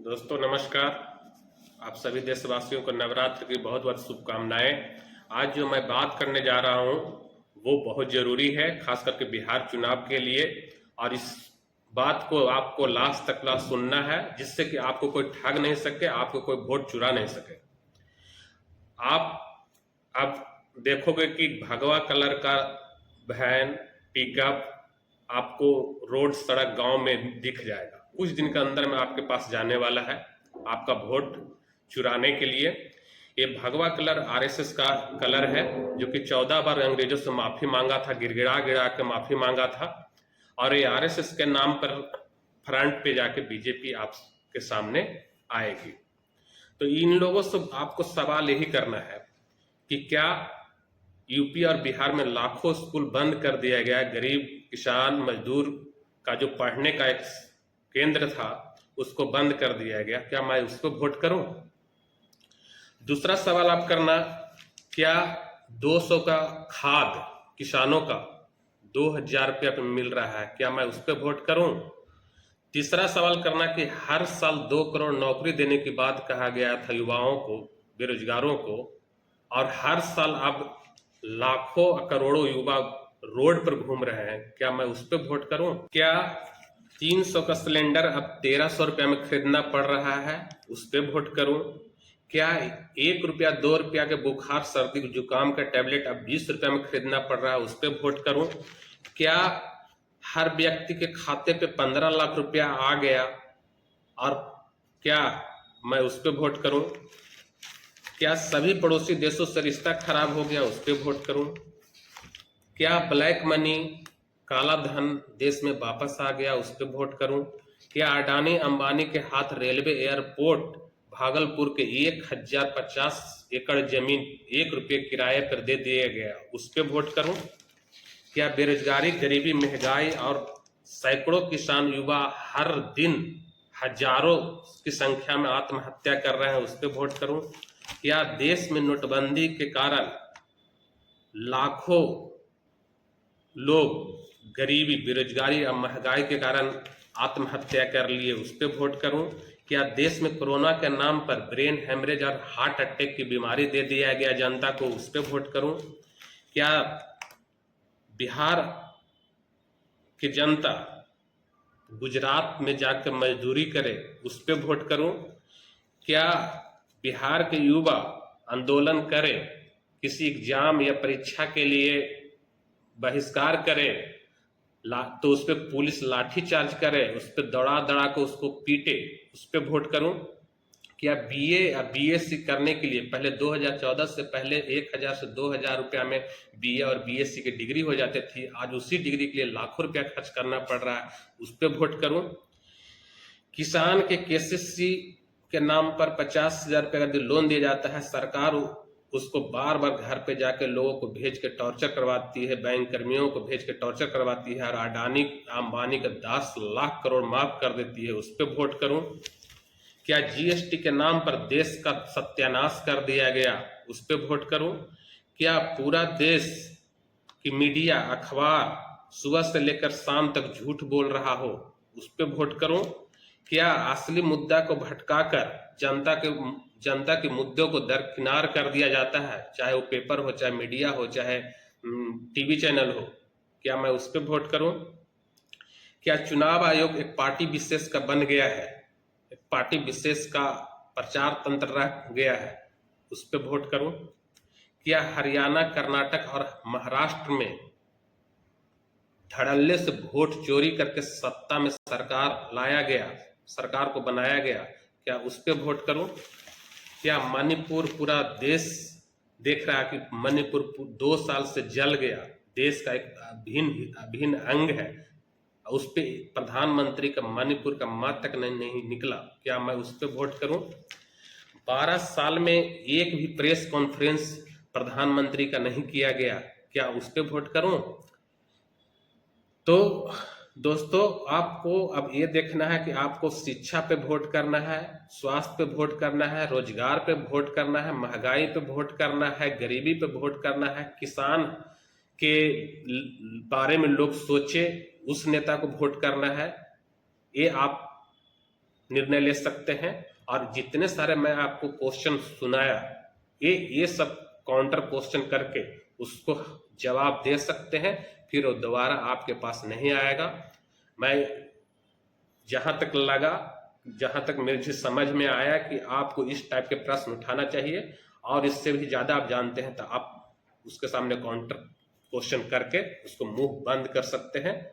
दोस्तों नमस्कार। आप सभी देशवासियों को नवरात्र की बहुत बहुत शुभकामनाएं। आज जो मैं बात करने जा रहा हूं वो बहुत जरूरी है, खास करके बिहार चुनाव के लिए। और इस बात को आपको लास्ट तक सुनना है, जिससे कि आपको कोई ठग नहीं सके, आपको कोई वोट चुरा नहीं सके। आप अब देखोगे कि भगवा कलर का वैन, पिकअप आपको रोड सड़क गांव में दिख जाएगा। कुछ दिन के अंदर में आपके पास जाने वाला है आपका वोट चुराने के लिए। ये भगवा कलर आरएसएस का कलर है, जो कि 14 बार अंग्रेजों से माफी मांगा था, गिड़गिड़ा गिड़ा के माफी मांगा था। और ये आरएसएस के नाम पर फ्रंट पे जाके बीजेपी आपके सामने आएगी। तो इन लोगों से आपको सवाल यही करना है कि क्या यूपी और बिहार में लाखों स्कूल बंद कर दिया गया, गरीब किसान मजदूर का जो पढ़ने का एक केंद्र था उसको बंद कर दिया गया, क्या मैं उसको वोट करूं? दूसरा सवाल आप करना, क्या 200 का खाद किसानों का 2000 रुपया पे मिल रहा है, क्या मैं उस पर वोट करूं? तीसरा सवाल करना कि हर साल 2 करोड़ नौकरी देने की बात कहा गया था युवाओं को, बेरोजगारों को, और हर साल अब लाखों करोड़ों युवा रोड पर घूम रहे हैं, क्या मैं उस पर वोट करूं? क्या 300 का सिलेंडर अब 1300 रुपया में खरीदना पड़ रहा है, उस पर वोट करूं? क्या 1 रुपया 2 रुपया के बुखार सर्दी जुकाम का टैबलेट अब 20 रुपया में खरीदना पड़ रहा है, उस पर वोट करूं? क्या हर व्यक्ति के खाते पे 15 लाख रुपया आ गया, और क्या मैं उस पर वोट करूं? क्या सभी पड़ोसी देशों से रिश्ता खराब हो गया, उस पर वोट करूं? क्या ब्लैक मनी काला धन देश में वापस आ गया, उस पर वोट करूं? क्या अडानी अंबानी के हाथ रेलवे एयरपोर्ट भागलपुर के 1050 एकड़ जमीन 1 रुपये किराए पर दे दिया गया, उस पर वोट करूं? क्या बेरोजगारी, गरीबी, महंगाई और सैकड़ों किसान युवा हर दिन हजारों की संख्या में आत्महत्या कर रहे हैं, उस पर वोट करूं? क्या देश में नोटबंदी के कारण लाखों लोग गरीबी, बेरोजगारी और महंगाई के कारण आत्महत्या कर लिए, उस पर वोट करूं? क्या देश में कोरोना के नाम पर ब्रेन हेमरेज और हार्ट अटैक की बीमारी दे दिया गया जनता को, उस पर वोट करूं? क्या बिहार की जनता गुजरात में जाकर मजदूरी करे, उस पर वोट करूं? क्या बिहार के युवा आंदोलन करे, किसी एग्जाम या परीक्षा के लिए बहिष्कार करे, तो उस पर पुलिस लाठी चार्ज करे, उस पर दौड़ा दौड़ा के उसको पीटे, उस पर वोट करूं? क्या बीए या बीएससी करने के लिए पहले 2014 से पहले 1000 से 2000 रुपया में बीए और बीएससी की डिग्री हो जाती थी, आज उसी डिग्री के लिए लाखों रुपया खर्च करना पड़ रहा है, उस पर वोट करूं? किसान के केसीसी के नाम पर 50,000 रुपया का लोन दिया जाता है, सरकार उसको बार बार घर पे जाके लोगों को भेज के टॉर्चर करवाती है, बैंक कर्मियों को भेज के टॉर्चर करवाती है, और अडानी अंबानी का 10 लाख करोड़ माफ कर देती है, उस पर वोट करूं? क्या जीएसटी के नाम पर देश का सत्यानाश कर दिया गया, उस पर वोट करूं? क्या पूरा देश की मीडिया, अखबार सुबह से लेकर शाम तक झूठ बोल रहा हो, उस पर वोट करूं? क्या असली मुद्दा को भटकाकर जनता के मुद्दों को दरकिनार कर दिया जाता है, चाहे वो पेपर हो, चाहे मीडिया हो, चाहे टीवी चैनल हो, क्या मैं उस पर वोट करूं? क्या चुनाव आयोग एक पार्टी विशेष का बन गया है, एक पार्टी विशेष का प्रचार तंत्र रह गया है, उस पर वोट करूं? क्या हरियाणा, कर्नाटक और महाराष्ट्र में धड़ल्ले से वोट चोरी करके सत्ता में सरकार लाया गया, सरकार को बनाया गया, क्या उस पर वोट करूं? क्या मणिपुर पूरा देश देख रहा है कि मणिपुर 2 साल से जल गया, देश का एक अभिन्न अंग है, उस पर प्रधानमंत्री का मणिपुर का मत तक नहीं निकला, क्या मैं उस पर वोट करूं? 12 साल में एक भी प्रेस कॉन्फ्रेंस प्रधानमंत्री का नहीं किया गया, क्या उस पर वोट करूं? तो दोस्तों, आपको अब ये देखना है कि आपको शिक्षा पे वोट करना है, स्वास्थ्य पे वोट करना है, रोजगार पे वोट करना है, महंगाई पे वोट करना है, गरीबी पे वोट करना है, किसान के बारे में लोग सोचे उस नेता को वोट करना है। ये आप निर्णय ले सकते हैं। और जितने सारे मैं आपको क्वेश्चन सुनाया, ये सब काउंटर क्वेश्चन करके उसको जवाब दे सकते हैं, फिर वो दोबारा आपके पास नहीं आएगा। मैं जहां तक लगा, जहां तक मुझे समझ में आया कि आपको इस टाइप के प्रश्न उठाना चाहिए, और इससे भी ज्यादा आप जानते हैं तो आप उसके सामने काउंटर क्वेश्चन करके उसको मुंह बंद कर सकते हैं।